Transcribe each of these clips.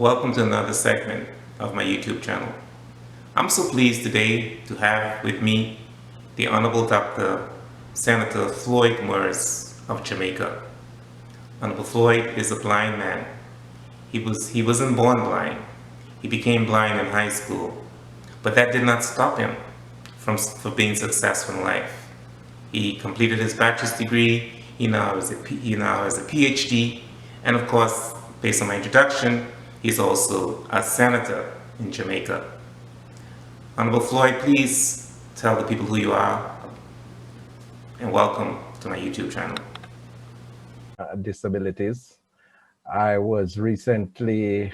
welcome to another segment of my YouTube channel. I'm so pleased today to have with me the Honorable Dr. Senator Floyd Morris of Jamaica. Honorable Floyd is a blind man. He wasn't born blind. He became blind in high school, but that did not stop him from being successful in life. He completed his bachelor's degree. He now has a PhD, and of course, based on my introduction, he's also a senator in Jamaica. Honorable Floyd, please tell the people who you are and welcome to my YouTube channel. Disabilities. I was recently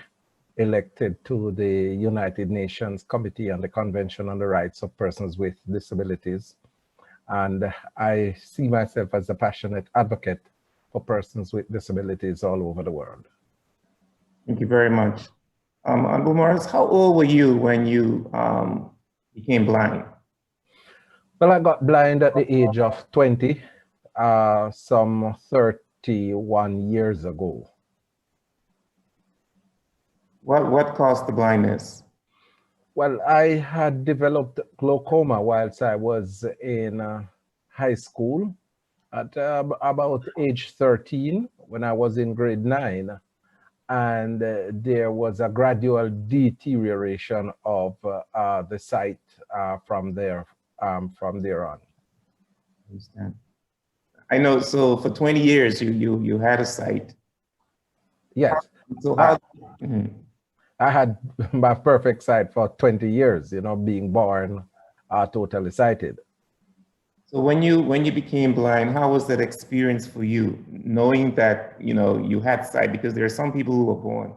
elected to the United Nations Committee on the Convention on the Rights of Persons with Disabilities. And I see myself as a passionate advocate for persons with disabilities all over the world. Thank you very much. Honorable Morris, how old were you when you became blind? Well, I got blind at the age of 20, some 31 years ago. What caused the blindness? Well, I had developed glaucoma whilst I was in high school at about age 13 when I was in grade 9. And there was a gradual deterioration of the sight from there on. I understand. I know. So for 20 years, you had a sight. Yes. So how? I had my perfect sight for 20 years. You know, being born totally sighted. So when you became blind, how was that experience for you, knowing that you had sight? Because there are some people who were born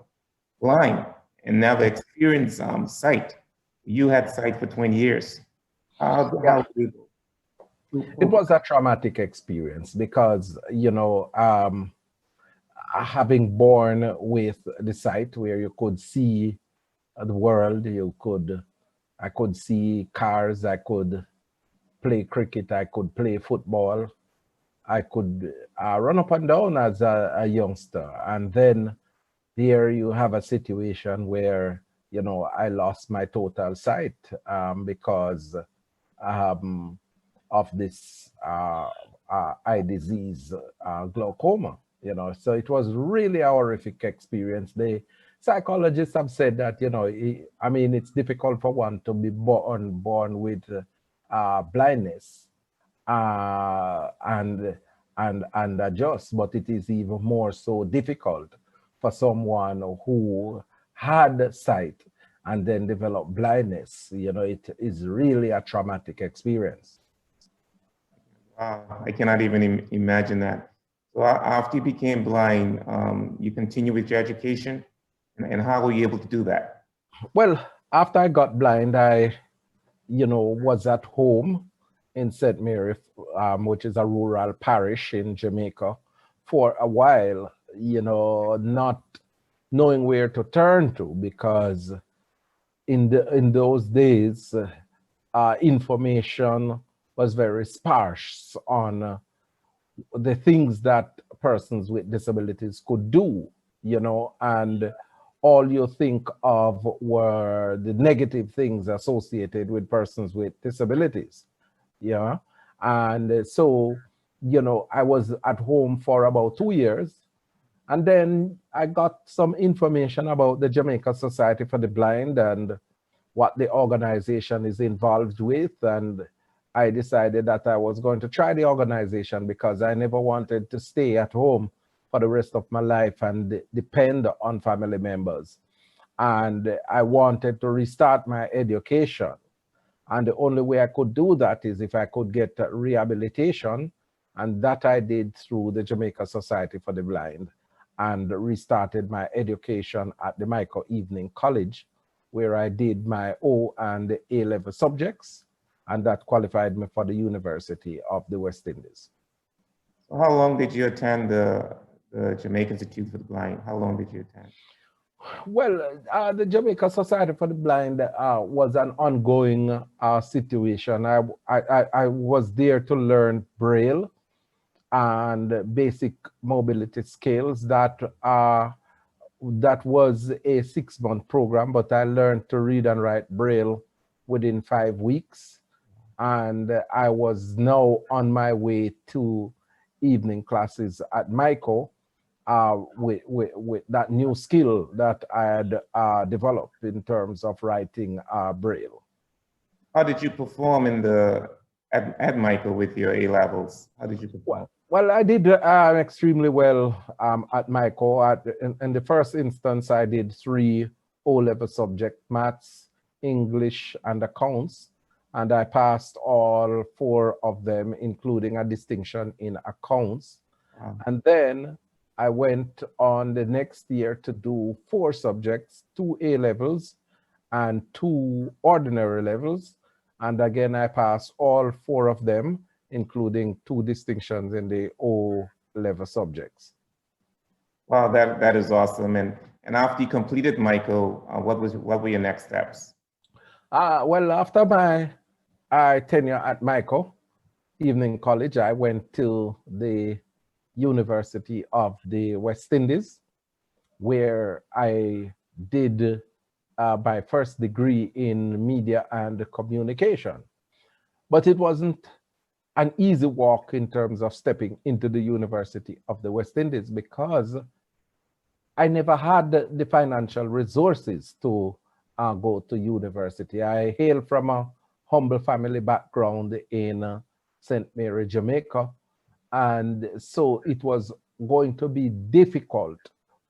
blind and never experienced sight. You had sight for 20 years. How it was a traumatic experience because, having born with the sight where you could see the world, I could see cars, I could play cricket, I could play football, I could run up and down as a youngster. And then here you have a situation where, I lost my total sight because of this eye disease, glaucoma, So it was really a horrific experience. The psychologists have said that, it's difficult for one to be born with blindness and adjust, but it is even more so difficult for someone who had sight and then developed blindness. It is really a traumatic experience. Wow, I cannot even imagine that. So after you became blind, you continue with your education, and how were you able to do that? Well, after I got blind, I was at home in St. Mary, which is a rural parish in Jamaica, for a while, not knowing where to turn to, because in those days, information was very sparse on the things that persons with disabilities could do, and all you think of were the negative things associated with persons with disabilities. Yeah. And so, I was at home for about 2 years. And then I got some information about the Jamaica Society for the Blind and what the organization is involved with. And I decided that I was going to try the organization because I never wanted to stay at home for the rest of my life and depend on family members. And I wanted to restart my education. And the only way I could do that is if I could get rehabilitation. And that I did through the Jamaica Society for the Blind, and restarted my education at the Michael Evening College, where I did my O and A-level subjects, and that qualified me for the University of the West Indies. So how long did you attend the Jamaica Institute for the Blind? How long did you attend? Well, the Jamaica Society for the Blind was an ongoing situation. I was there to learn Braille and basic mobility skills that that was a 6-month program, but I learned to read and write Braille within 5 weeks. And I was now on my way to evening classes at Michael with that new skill that I had developed in terms of writing Braille. How did you perform at Michael with your A levels? How did you perform? Well, I did extremely well at Michael. In the first instance, I did 3 O-level subjects: maths, English, and accounts. And I passed all 4 of them, including a distinction in accounts. Wow. And then I went on the next year to do 4 subjects, 2 A-levels and 2 ordinary levels. And again, I passed all 4 of them, including 2 distinctions in the O-level subjects. Wow, that is awesome. And after you completed Michael, what were your next steps? Well, after my tenure at Michael Evening College, I went to the University of the West Indies, where I did my first degree in media and communication. But it wasn't an easy walk in terms of stepping into the University of the West Indies, because I never had the financial resources to go to university. I hail from a humble family background in St. Mary, Jamaica. And so it was going to be difficult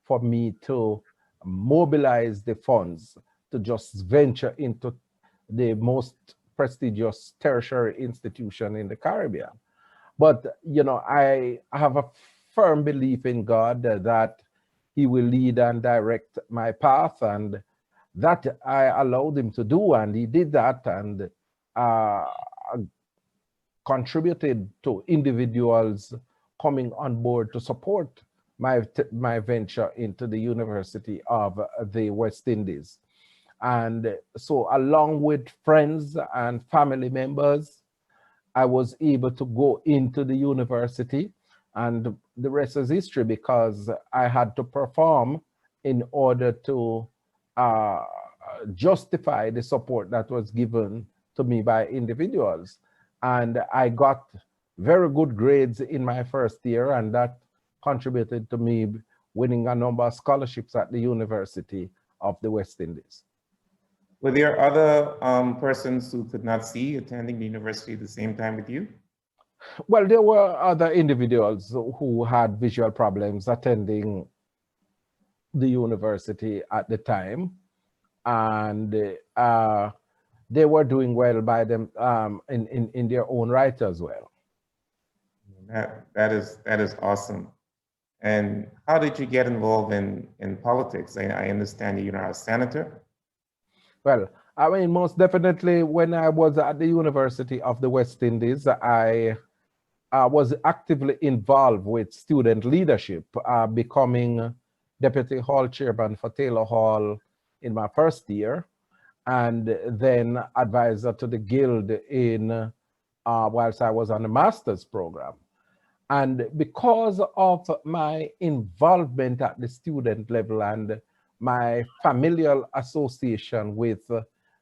for me to mobilize the funds to just venture into the most prestigious tertiary institution in the Caribbean. But, you know, I have a firm belief in God that He will lead and direct my path, and that I allowed Him to do, and He did that, and contributed to individuals coming on board to support my venture into the University of the West Indies. And so, along with friends and family members, I was able to go into the university, and the rest is history, because I had to perform in order to justify the support that was given to me by individuals. And I got very good grades in my first year, and that contributed to me winning a number of scholarships at the University of the West Indies. Were there other persons who could not see attending the university at the same time with you? Well, there were other individuals who had visual problems attending the university at the time, and they were doing well by them in their own right as well. That is awesome. And how did you get involved in politics? I understand you're a senator. Well, I mean, most definitely when I was at the University of the West Indies, I was actively involved with student leadership, becoming Deputy Hall Chairman for Taylor Hall in my first year, and then advisor to the Guild in whilst I was on the master's program. And because of my involvement at the student level and my familial association with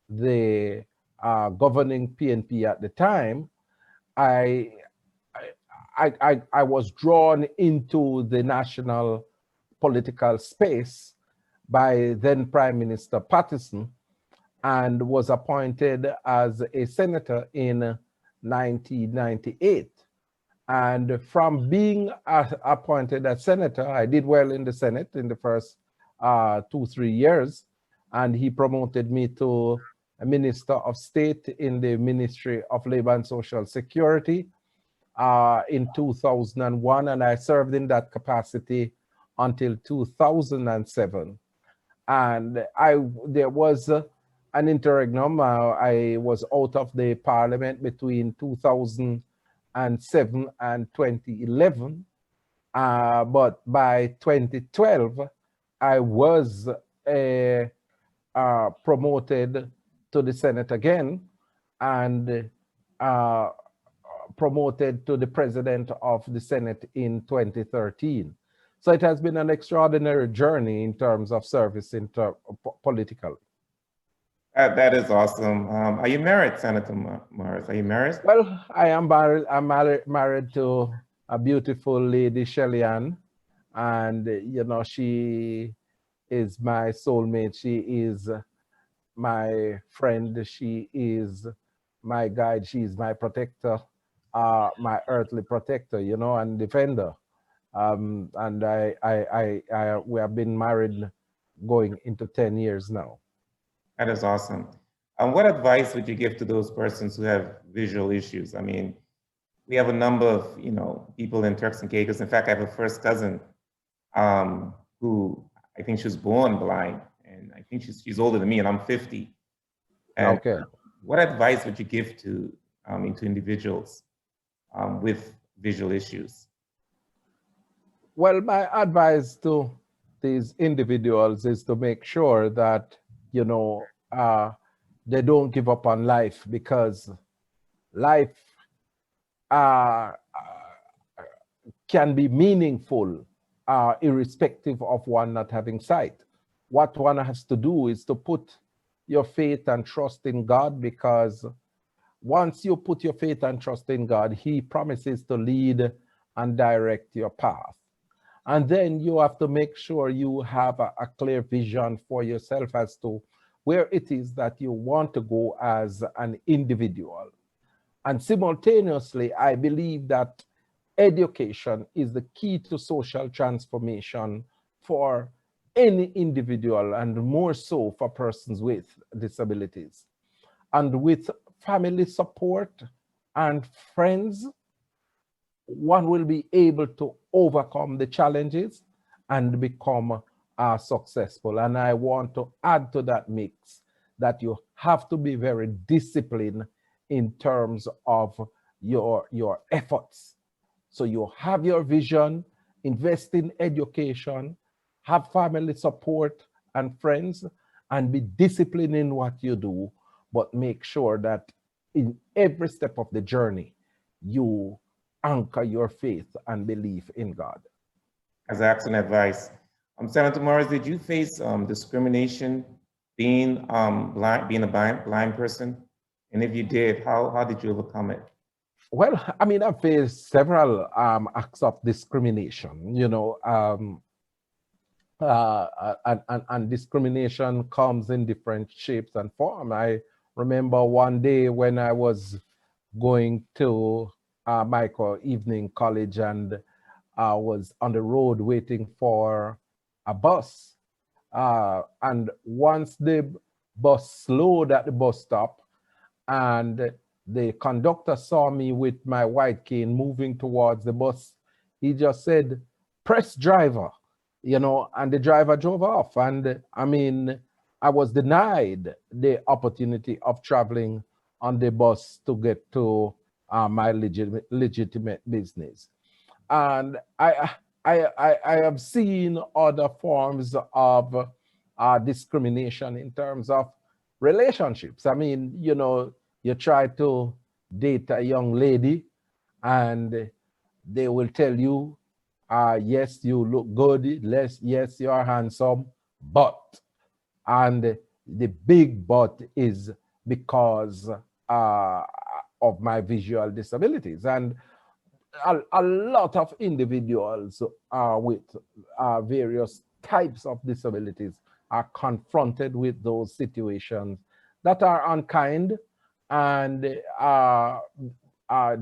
the governing PNP at the time, I was drawn into the national political space by then Prime Minister Patterson, and was appointed as a senator in 1998. And from being appointed as senator, I did well in the Senate in the first 2-3 years, and he promoted me to a Minister of State in the Ministry of Labor and Social Security in 2001, and I served in that capacity until 2007. And there was an interregnum. I was out of the parliament between 2007 and 2011, but by 2012, I was promoted to the Senate again, and promoted to the President of the Senate in 2013. So it has been an extraordinary journey in terms of service politically. That is awesome. Are you married, Senator Morris? Are you married? Well, I am married. I'm married to a beautiful lady, Shelly Ann, and you know she is my soulmate. She is my friend. She is my guide. She is my protector, my earthly protector, you know, and defender. And we have been married going into 10 years now. That is awesome. What advice would you give to those persons who have visual issues? I mean, we have a number of, people in Turks and Caicos. In fact, I have a first cousin who I think she was born blind, and I think she's older than me, and I'm 50. And Okay. what advice would you give to individuals with visual issues? Well, my advice to these individuals is to make sure that, they don't give up on life, because life can be meaningful, irrespective of one not having sight. What one has to do is to put your faith and trust in God, because once you put your faith and trust in God, He promises to lead and direct your path. And then you have to make sure you have a clear vision for yourself as to where it is that you want to go as an individual. And simultaneously, I believe that education is the key to social transformation for any individual, and more so for persons with disabilities. And with family support and friends, one will be able to overcome the challenges and become successful. And I want to add to that mix that you have to be very disciplined in terms of your efforts. So you have your vision, invest in education, have family support and friends, and be disciplined in what you do, but make sure that in every step of the journey, you anchor your faith and belief in God. As excellent advice. Senator Morris, did you face discrimination being being a blind person? And if you did, how did you overcome it? Well, I mean, I've faced several acts of discrimination, and discrimination comes in different shapes and forms. I remember one day when I was going to Michael Evening College, and I was on the road waiting for a bus. And once the bus slowed at the bus stop, and the conductor saw me with my white cane moving towards the bus, he just said, "Press driver," and the driver drove off. And I mean, I was denied the opportunity of traveling on the bus to get to my legitimate business. And I have seen other forms of discrimination in terms of relationships. I mean, you try to date a young lady, and they will tell you, yes, you look good, yes, you are handsome, but, and the big but is because of my visual disabilities. And a lot of individuals with various types of disabilities are confronted with those situations that are unkind and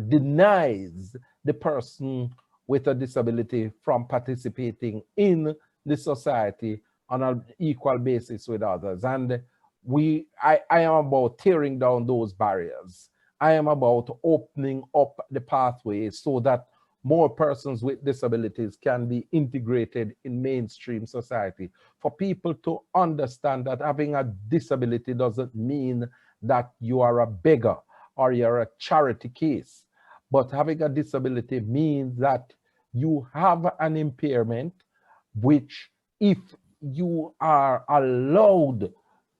denies the person with a disability from participating in the society on an equal basis with others. And I am about tearing down those barriers. I am about opening up the pathway so that more persons with disabilities can be integrated in mainstream society. For people to understand that having a disability doesn't mean that you are a beggar or you're a charity case. But having a disability means that you have an impairment, which, if you are allowed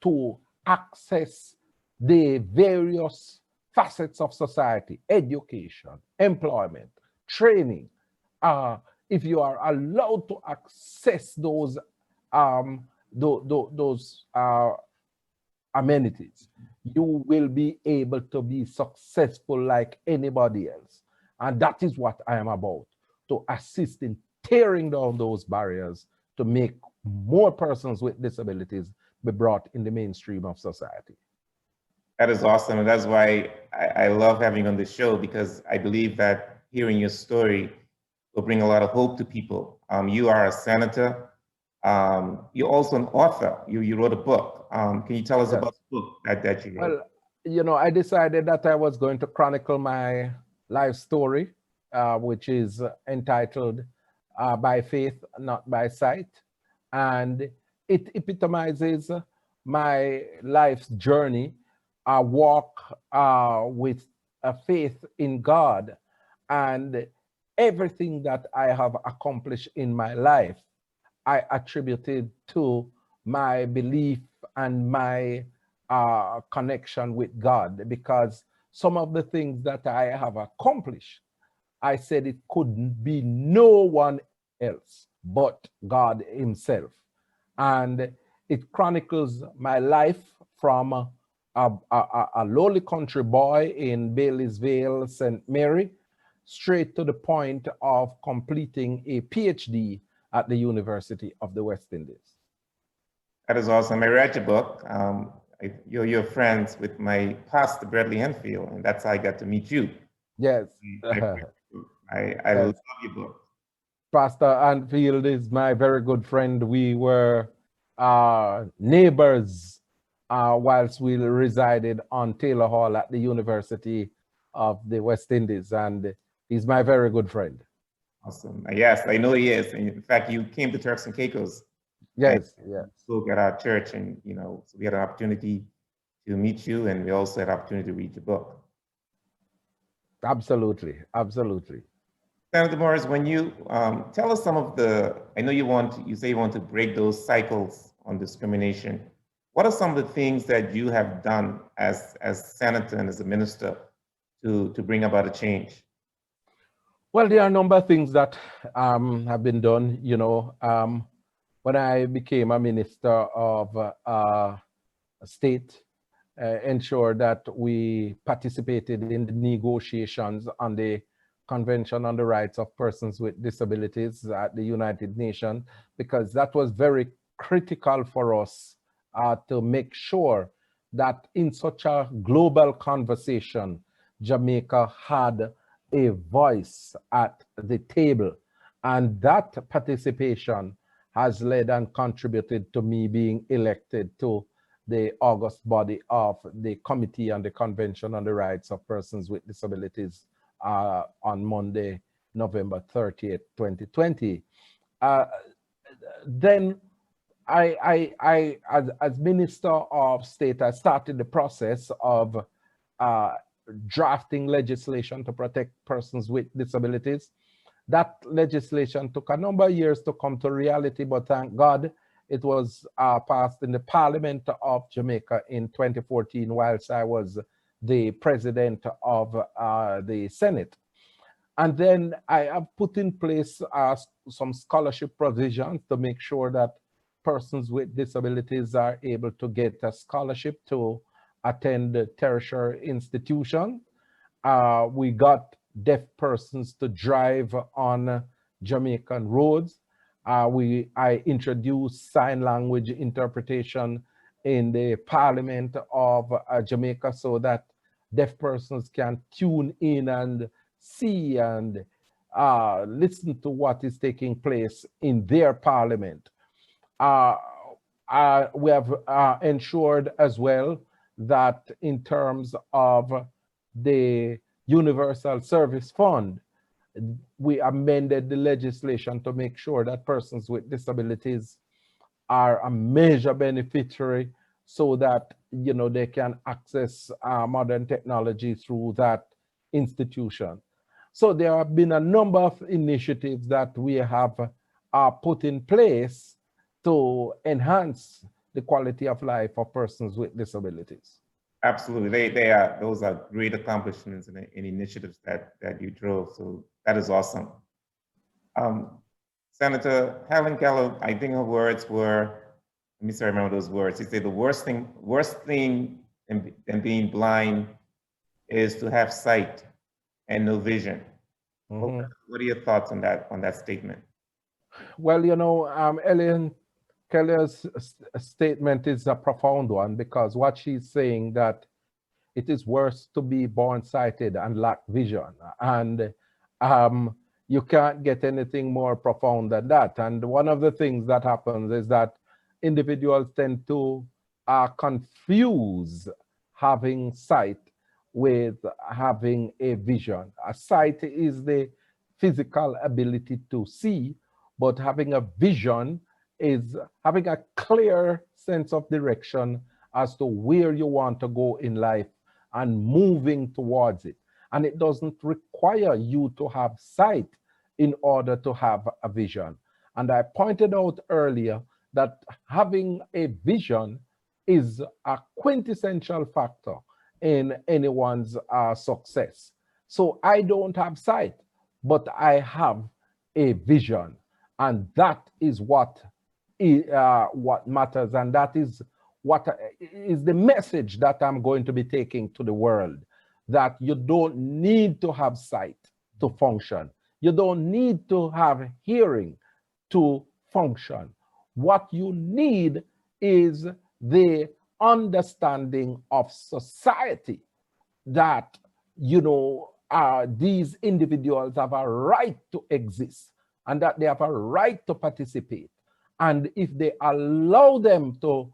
to access the various facets of society, education, employment, training, if you are allowed to access those amenities, you will be able to be successful like anybody else. And that is what I am about, to assist in tearing down those barriers to make more persons with disabilities be brought in the mainstream of society. That is awesome. And that's why I love having you on the show, because I believe that hearing your story will bring a lot of hope to people. You are a senator. You're also an author. You wrote a book. Can you tell us Yes. about the book that you wrote? Well, you know, I decided that I was going to chronicle my life story, which is entitled By Faith, Not by Sight. And it epitomizes my life's journey, a walk with a faith in God, and everything that I have accomplished in my life, I attributed to my belief and my connection with God, because some of the things that I have accomplished, I said it couldn't be no one else but God Himself. And it chronicles my life from a lowly country boy in Baileysville, St. Mary, straight to the point of completing a PhD at the University of the West Indies. That is awesome. I read your book. You're friends with my pastor, Bradley Enfield, and that's how I got to meet you. Yes. I love your book. Pastor Anfield is my very good friend. We were neighbors whilst we resided on Taylor Hall at the University of the West Indies, and he's my very good friend. Awesome. Yes, I know he is. And in fact, you came to Turks and Caicos. Yes, yes. Spoke at our church, and so we had an opportunity to meet you, and we also had an opportunity to read your book. Absolutely, absolutely. Senator Morris, when you tell us some of I know you say you want to break those cycles on discrimination. What are some of the things that you have done as senator and as a minister to bring about a change? Well, there are a number of things that have been done. When I became a minister of state, ensured that we participated in the negotiations on the Convention on the Rights of Persons with Disabilities at the United Nations, because that was very critical for us to make sure that in such a global conversation, Jamaica had a voice at the table. And that participation has led and contributed to me being elected to the august body of the Committee on the Convention on the Rights of Persons with Disabilities on Monday, November 30th, 2020. Then as Minister of State, I started the process of drafting legislation to protect persons with disabilities. That legislation took a number of years to come to reality, but thank God it was passed in the Parliament of Jamaica in 2014, whilst I was the president of the Senate. And then I have put in place some scholarship provisions to make sure that persons with disabilities are able to get a scholarship to attend the tertiary institution. We got deaf persons to drive on Jamaican roads. I introduced sign language interpretation in the Parliament of Jamaica so that deaf persons can tune in and see and listen to what is taking place in their parliament. We have ensured as well that in terms of the Universal Service Fund, we amended the legislation to make sure that persons with disabilities are a major beneficiary so that they can access modern technology through that institution. So there have been a number of initiatives that we have put in place to enhance the quality of life for persons with disabilities. Absolutely, those are great accomplishments and initiatives that you drove. So that is awesome. Um, Senator Helen Keller, I think her words were, let me see, I remember those words. She said the worst thing than being blind is to have sight and no vision. Mhm. What are your thoughts on that statement? Well, Ellen Keller's statement is a profound one because what she's saying that it is worse to be born sighted and lack vision. And you can't get anything more profound than that. And one of the things that happens is that individuals tend to confuse having sight with having a vision. A sight is the physical ability to see, but having a vision is having a clear sense of direction as to where you want to go in life and moving towards it. And it doesn't require you to have sight in order to have a vision. And I pointed out earlier that having a vision is a quintessential factor in anyone's success. So I don't have sight, but I have a vision. And that is what matters. And that is what is the message that I'm going to be taking to the world, that you don't need to have sight to function. You don't need to have hearing to function. What you need is the understanding of society that, these individuals have a right to exist and that they have a right to participate. And if they allow them to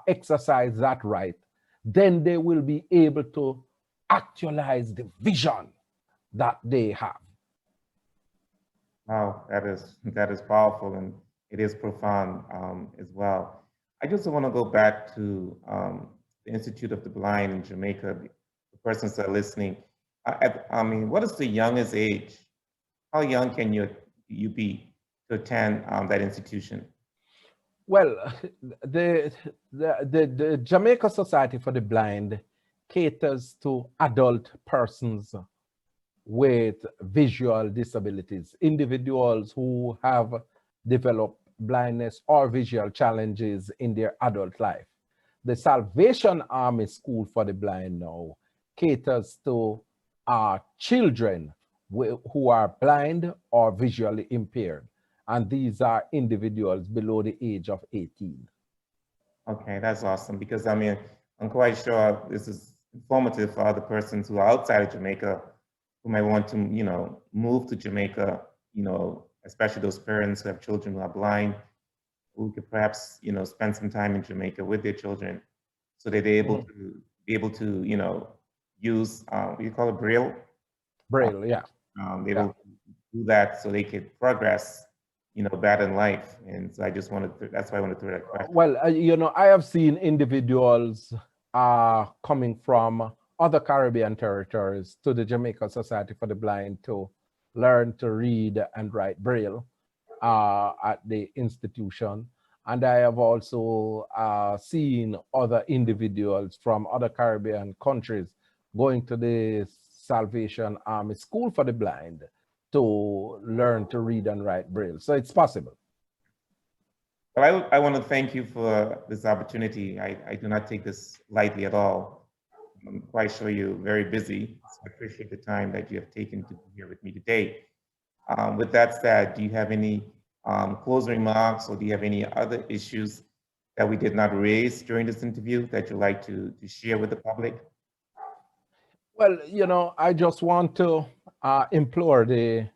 exercise that right, then they will be able to actualize the vision that they have. Wow, that is powerful and it is profound as well. I just want to go back to the Institute of the Blind in Jamaica. The persons that are listening, I mean, what is the youngest age? How young can you be to attend that institution? Well, the Jamaica Society for the Blind caters to adult persons with visual disabilities, individuals who have developed blindness or visual challenges in their adult life. The Salvation Army School for the Blind now caters to children who are blind or visually impaired. And these are individuals below the age of 18. Okay, that's awesome because I mean, I'm quite sure this is informative for other persons who are outside of Jamaica who might want to, move to Jamaica, especially those parents who have children who are blind, who could perhaps, spend some time in Jamaica with their children so that they're able to, use, what do you call it, Braille? Braille, yeah. They will do that so they could progress, better in life. And so I just wanted to, that's why I wanted to throw that question. Well, I have seen individuals coming from other Caribbean territories to the Jamaica Society for the Blind to learn to read and write Braille at the institution. And I have also seen other individuals from other Caribbean countries going to the Salvation Army School for the Blind to learn to read and write Braille. So it's possible. Well, I want to thank you for this opportunity. I do not take this lightly at all. I'm quite sure you're very busy. So I appreciate the time that you have taken to be here with me today. With that said, do you have any closing remarks or do you have any other issues that we did not raise during this interview that you'd like to share with the public? Well, I just want to implore the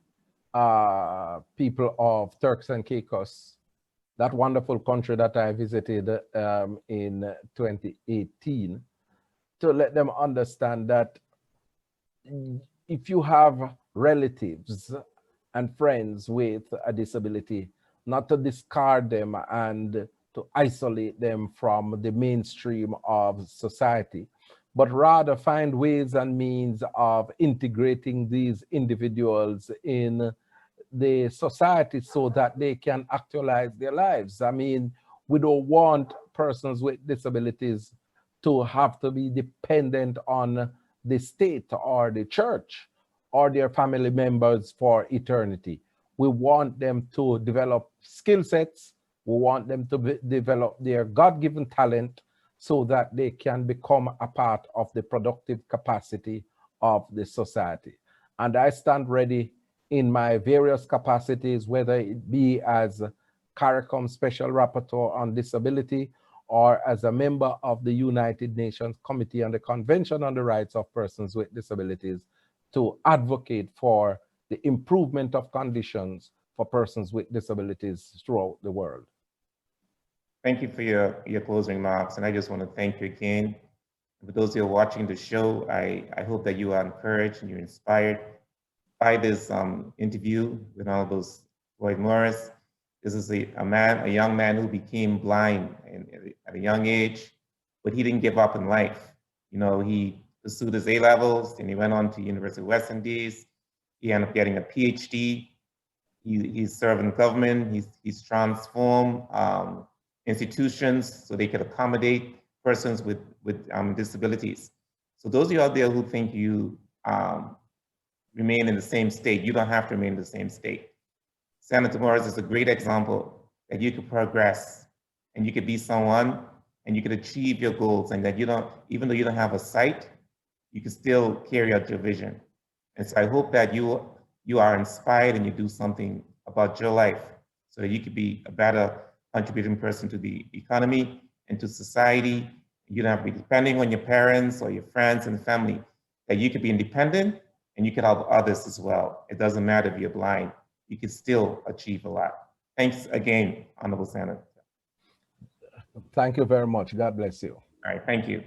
people of Turks and Caicos, that wonderful country that I visited in 2018, to let them understand that if you have relatives and friends with a disability, not to discard them and to isolate them from the mainstream of society, but rather find ways and means of integrating these individuals in the society so that they can actualize their lives. I mean, we don't want persons with disabilities to have to be dependent on the state or the church or their family members for eternity. We want them to develop skill sets. We want them to develop their God-given talent so that they can become a part of the productive capacity of the society. And I stand ready in my various capacities, whether it be as CARICOM Special Rapporteur on Disability or as a member of the United Nations Committee on the Convention on the Rights of Persons with Disabilities, to advocate for the improvement of conditions for persons with disabilities throughout the world. Thank you for your closing remarks. And I just want to thank you again. For those who are watching the show, I hope that you are encouraged and you're inspired by this interview with all those Floyd Morris. This is a young man who became blind at a young age, but he didn't give up in life. You know, he pursued his A-levels and he went on to University of West Indies. He ended up getting a PhD. He's serving government. He's transformed institutions so they could accommodate persons with disabilities. So those of you out there who think you remain in the same state, you don't have to remain in the same state. Senator Morris is a great example that you could progress and you could be someone and you could achieve your goals, and that you don't, even though you don't have a sight, you can still carry out your vision. And so I hope that you are inspired and you do something about your life so that you could be a better contributing person to the economy and to society. You don't have to be depending on your parents or your friends and family, that you could be independent and you could help others as well. It doesn't matter if you're blind, you can still achieve a lot. Thanks again, Honorable Senator. Thank you very much. God bless you. All right, thank you.